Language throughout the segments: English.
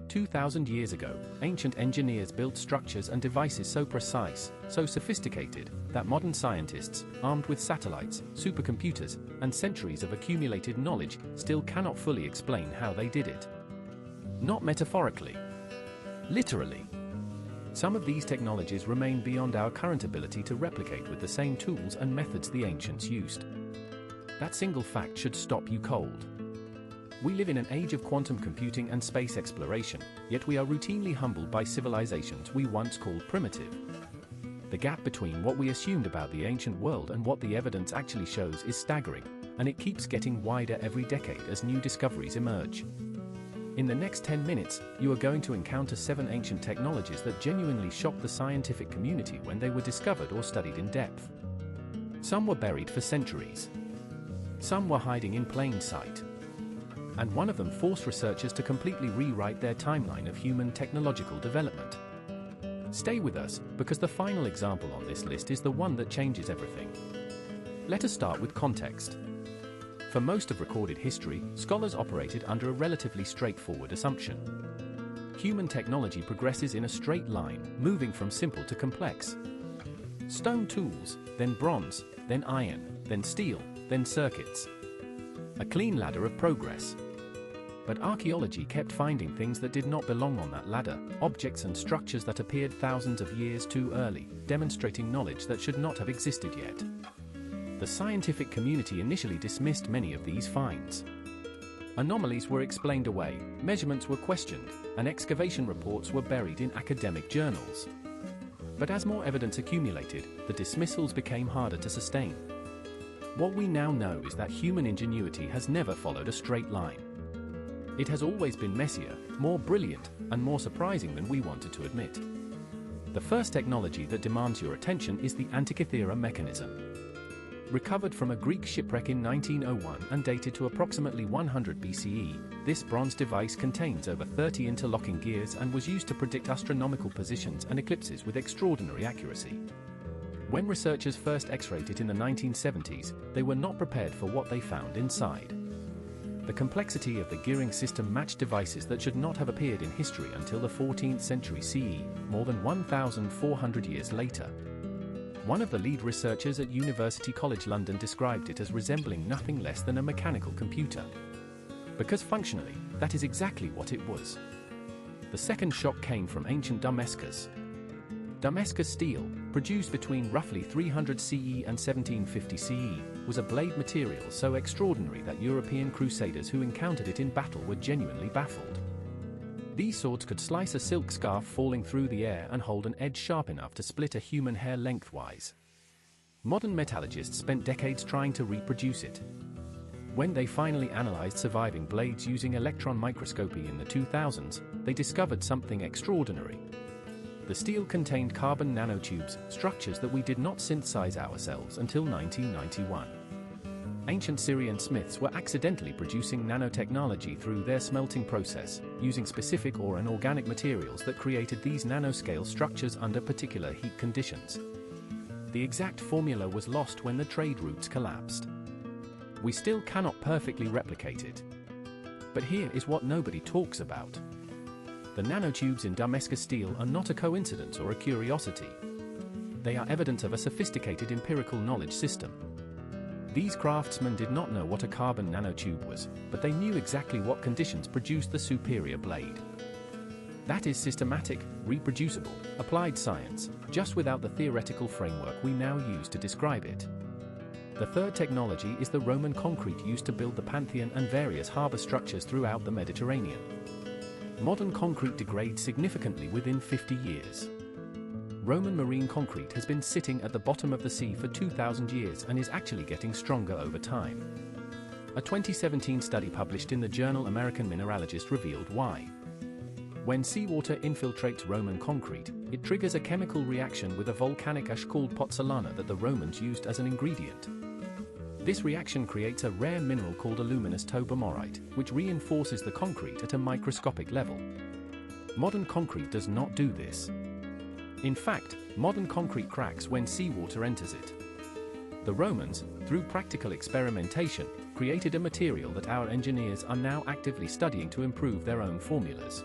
2,000 years ago, ancient engineers built structures and devices so precise, so sophisticated, that modern scientists, armed with satellites, supercomputers, and centuries of accumulated knowledge, still cannot fully explain how they did it. Not metaphorically. Literally. Some of these technologies remain beyond our current ability to replicate with the same tools and methods the ancients used. That single fact should stop you cold. We live in an age of quantum computing and space exploration, yet we are routinely humbled by civilizations we once called primitive. The gap between what we assumed about the ancient world and what the evidence actually shows is staggering, and it keeps getting wider every decade as new discoveries emerge. In the next 10 minutes, you are going to encounter 7 ancient technologies that genuinely shocked the scientific community when they were discovered or studied in depth. Some were buried for centuries. Some were hiding in plain sight. And one of them forced researchers to completely rewrite their timeline of human technological development. Stay with us, because the final example on this list is the one that changes everything. Let us start with context. For most of recorded history, scholars operated under a relatively straightforward assumption. Human technology progresses in a straight line, moving from simple to complex. Stone tools, then bronze, then iron, then steel, then circuits. A clean ladder of progress. But archaeology kept finding things that did not belong on that ladder, objects and structures that appeared thousands of years too early, demonstrating knowledge that should not have existed yet. The scientific community initially dismissed many of these finds. Anomalies were explained away, measurements were questioned, and excavation reports were buried in academic journals. But as more evidence accumulated, the dismissals became harder to sustain. What we now know is that human ingenuity has never followed a straight line. It has always been messier, more brilliant, and more surprising than we wanted to admit. The first technology that demands your attention is the Antikythera mechanism. Recovered from a Greek shipwreck in 1901 and dated to approximately 100 BCE, this bronze device contains over 30 interlocking gears and was used to predict astronomical positions and eclipses with extraordinary accuracy. When researchers first X-rayed it in the 1970s, they were not prepared for what they found inside. The complexity of the gearing system matched devices that should not have appeared in history until the 14th century CE, more than 1,400 years later. One of the lead researchers at University College London described it as resembling nothing less than a mechanical computer. Because functionally, that is exactly what it was. The second shock came from ancient Damascus. Damascus steel, produced between roughly 300 CE and 1750 CE, was a blade material so extraordinary that European crusaders who encountered it in battle were genuinely baffled. These swords could slice a silk scarf falling through the air and hold an edge sharp enough to split a human hair lengthwise. Modern metallurgists spent decades trying to reproduce it. When they finally analyzed surviving blades using electron microscopy in the 2000s, they discovered something extraordinary. The steel contained carbon nanotubes, structures that we did not synthesize ourselves until 1991. Ancient Syrian smiths were accidentally producing nanotechnology through their smelting process, using specific or inorganic materials that created these nanoscale structures under particular heat conditions. The exact formula was lost when the trade routes collapsed. We still cannot perfectly replicate it. But here is what nobody talks about. The nanotubes in Damascus steel are not a coincidence or a curiosity. They are evidence of a sophisticated empirical knowledge system. These craftsmen did not know what a carbon nanotube was, but they knew exactly what conditions produced the superior blade. That is systematic, reproducible, applied science, just without the theoretical framework we now use to describe it. The third technology is the Roman concrete used to build the Pantheon and various harbor structures throughout the Mediterranean. Modern concrete degrades significantly within 50 years. Roman marine concrete has been sitting at the bottom of the sea for 2,000 years and is actually getting stronger over time. A 2017 study published in the journal American Mineralogist revealed why. When seawater infiltrates Roman concrete, it triggers a chemical reaction with a volcanic ash called pozzolana that the Romans used as an ingredient. This reaction creates a rare mineral called aluminous tobamorite, which reinforces the concrete at a microscopic level. Modern concrete does not do this. In fact, modern concrete cracks when seawater enters it. The Romans, through practical experimentation, created a material that our engineers are now actively studying to improve their own formulas.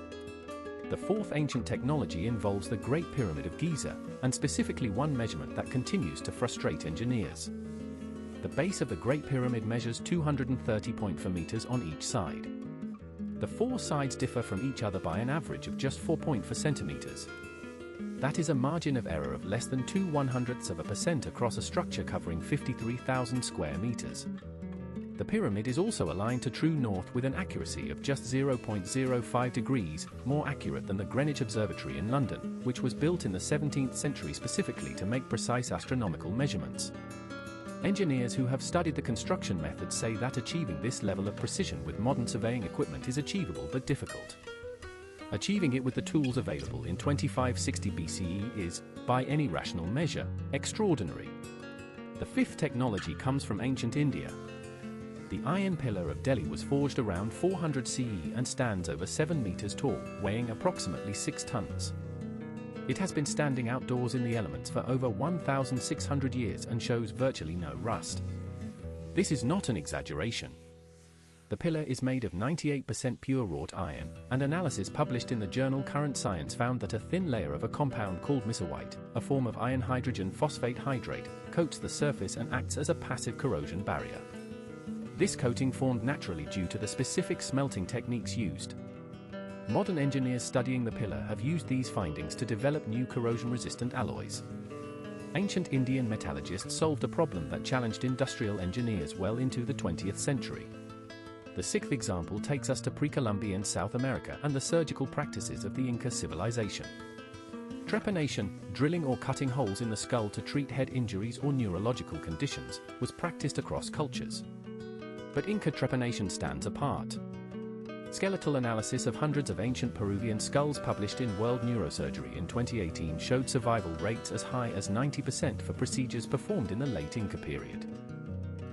The fourth ancient technology involves the Great Pyramid of Giza, and specifically one measurement that continues to frustrate engineers. The base of the Great Pyramid measures 230.4 meters on each side. The four sides differ from each other by an average of just 4.4 centimeters. That is a margin of error of less than 0.02% across a structure covering 53,000 square meters. The pyramid is also aligned to true north with an accuracy of just 0.05 degrees, more accurate than the Greenwich Observatory in London, which was built in the 17th century specifically to make precise astronomical measurements. Engineers who have studied the construction methods say that achieving this level of precision with modern surveying equipment is achievable but difficult. Achieving it with the tools available in 2560 BCE is, by any rational measure, extraordinary. The fifth technology comes from ancient India. The iron pillar of Delhi was forged around 400 CE and stands over 7 meters tall, weighing approximately 6 tons. It has been standing outdoors in the elements for over 1,600 years and shows virtually no rust. This is not an exaggeration. The pillar is made of 98% pure wrought iron, and analysis published in the journal Current Science found that a thin layer of a compound called miserwite, a form of iron hydrogen phosphate hydrate, coats the surface and acts as a passive corrosion barrier. This coating formed naturally due to the specific smelting techniques used. Modern engineers studying the pillar have used these findings to develop new corrosion-resistant alloys. Ancient Indian metallurgists solved a problem that challenged industrial engineers well into the 20th century. The sixth example takes us to pre-Columbian South America and the surgical practices of the Inca civilization. Trepanation, drilling or cutting holes in the skull to treat head injuries or neurological conditions, was practiced across cultures. But Inca trepanation stands apart. Skeletal analysis of hundreds of ancient Peruvian skulls published in World Neurosurgery in 2018 showed survival rates as high as 90% for procedures performed in the late Inca period.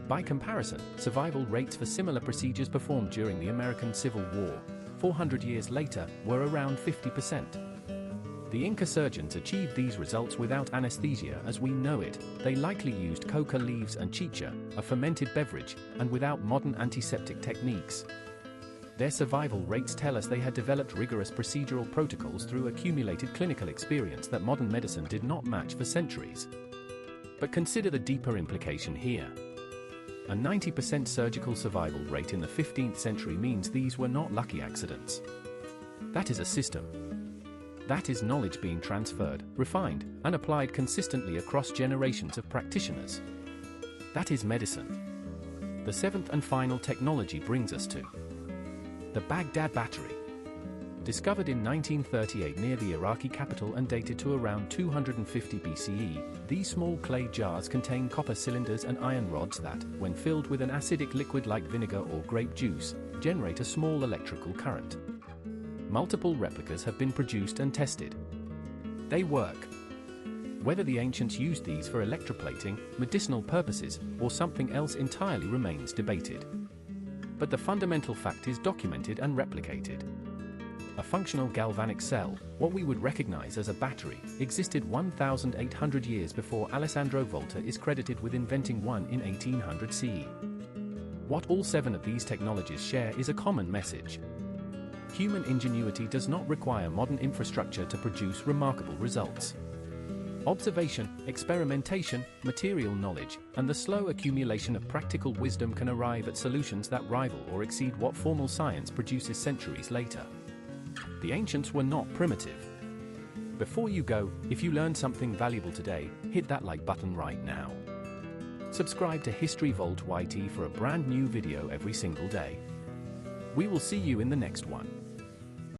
By comparison, survival rates for similar procedures performed during the American Civil War, 400 years later, were around 50%. The Inca surgeons achieved these results without anesthesia as we know it. They likely used coca leaves and chicha, a fermented beverage, and without modern antiseptic techniques. Their survival rates tell us they had developed rigorous procedural protocols through accumulated clinical experience that modern medicine did not match for centuries. But consider the deeper implication here. A 90% surgical survival rate in the 15th century means these were not lucky accidents. That is a system. That is knowledge being transferred, refined, and applied consistently across generations of practitioners. That is medicine. The seventh and final technology brings us to the Baghdad battery. Discovered in 1938 near the Iraqi capital and dated to around 250 BCE, these small clay jars contain copper cylinders and iron rods that, when filled with an acidic liquid like vinegar or grape juice, generate a small electrical current. Multiple replicas have been produced and tested. They work. Whether the ancients used these for electroplating, medicinal purposes, or something else entirely remains debated. But the fundamental fact is documented and replicated. A functional galvanic cell, what we would recognize as a battery, existed 1,800 years before Alessandro Volta is credited with inventing one in 1800 CE. What all seven of these technologies share is a common message. Human ingenuity does not require modern infrastructure to produce remarkable results. Observation, experimentation, material knowledge, and the slow accumulation of practical wisdom can arrive at solutions that rival or exceed what formal science produces centuries later. The ancients were not primitive. Before you go, if you learned something valuable today, hit that like button right now. Subscribe to History Vault YT for a brand new video every single day. We will see you in the next one.